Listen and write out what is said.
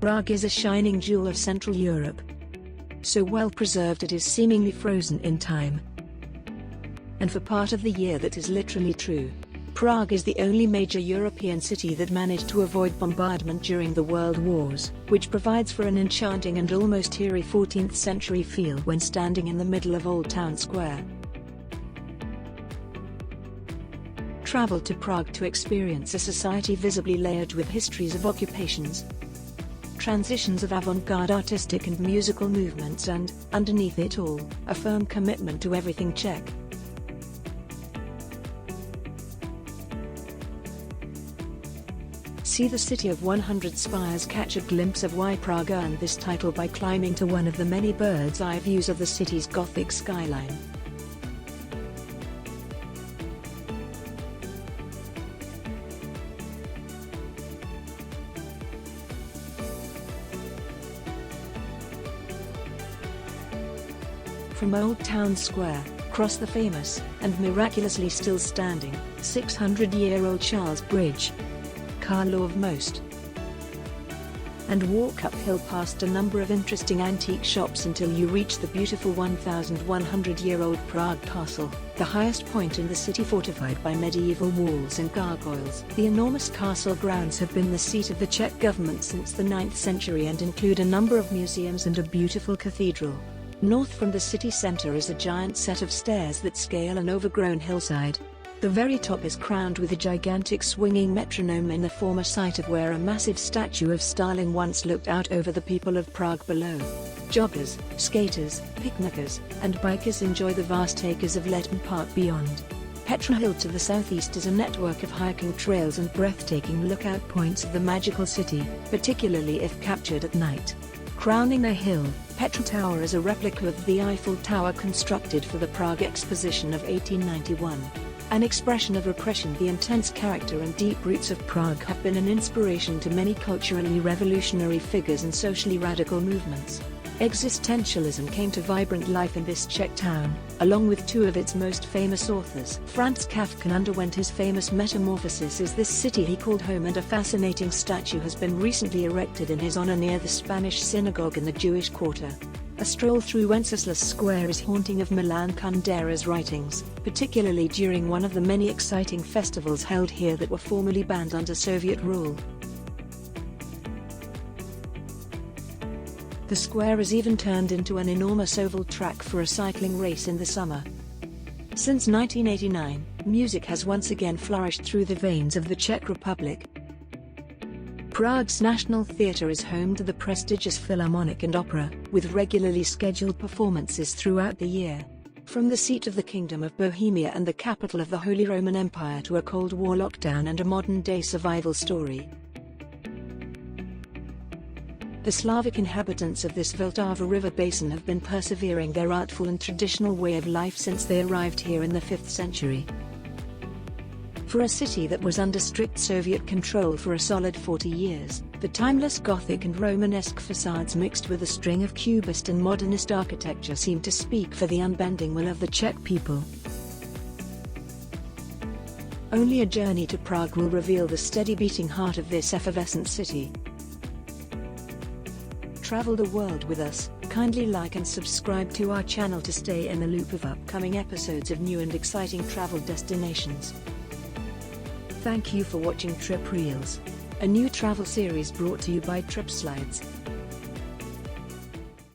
Prague is a shining jewel of Central Europe. So well preserved it is seemingly frozen in time. And for part of the year that is literally true. Prague is the only major European city that managed to avoid bombardment during the World Wars, which provides for an enchanting and almost eerie 14th century feel when standing in the middle of Old Town Square. Travel to Prague to experience a society visibly layered with histories of occupations, transitions of avant-garde artistic and musical movements and, underneath it all, a firm commitment to everything Czech. See the City of 100 Spires. Catch a glimpse of why Prague earned this title by climbing to one of the many bird's-eye views of the city's Gothic skyline. From Old Town Square, cross the famous, and miraculously still standing, 600-year-old Charles Bridge, car law of most, and walk uphill past a number of interesting antique shops until you reach the beautiful 1,100-year-old Prague Castle, the highest point in the city fortified by medieval walls and gargoyles. The enormous castle grounds have been the seat of the Czech government since the 9th century and include a number of museums and a beautiful cathedral. North from the city centre is a giant set of stairs that scale an overgrown hillside. The very top is crowned with a gigantic swinging metronome in the former site of where a massive statue of Stalin once looked out over the people of Prague below. Joggers, skaters, picnickers, and bikers enjoy the vast acres of Letton Park beyond. Petra Hill to the southeast is a network of hiking trails and breathtaking lookout points of the magical city, particularly if captured at night. Crowning the hill, Petra Tower is a replica of the Eiffel Tower constructed for the Prague Exposition of 1891. An expression of repression. The intense character and deep roots of Prague have been an inspiration to many culturally revolutionary figures and socially radical movements. Existentialism came to vibrant life in this Czech town, along with two of its most famous authors. Franz Kafka underwent his famous metamorphosis as this city he called home, and a fascinating statue has been recently erected in his honor near the Spanish synagogue in the Jewish quarter. A stroll through Wenceslas Square is haunting of Milan Kundera's writings, particularly during one of the many exciting festivals held here that were formerly banned under Soviet rule. The square is even turned into an enormous oval track for a cycling race in the summer. Since 1989, music has once again flourished through the veins of the Czech Republic. Prague's National Theatre is home to the prestigious Philharmonic and Opera, with regularly scheduled performances throughout the year. From the seat of the Kingdom of Bohemia and the capital of the Holy Roman Empire to a Cold War lockdown and a modern-day survival story. The Slavic inhabitants of this Vltava river basin have been persevering their artful and traditional way of life since they arrived here in the 5th century. For a city that was under strict Soviet control for a solid 40 years, the timeless Gothic and Romanesque facades mixed with a string of Cubist and modernist architecture seem to speak for the unbending will of the Czech people. Only a journey to Prague will reveal the steady beating heart of this effervescent city. Travel the world with us. Kindly like and subscribe to our channel to stay in the loop of upcoming episodes of new and exciting travel destinations. Thank you for watching TripReels, a new travel series brought to you by TripSlides.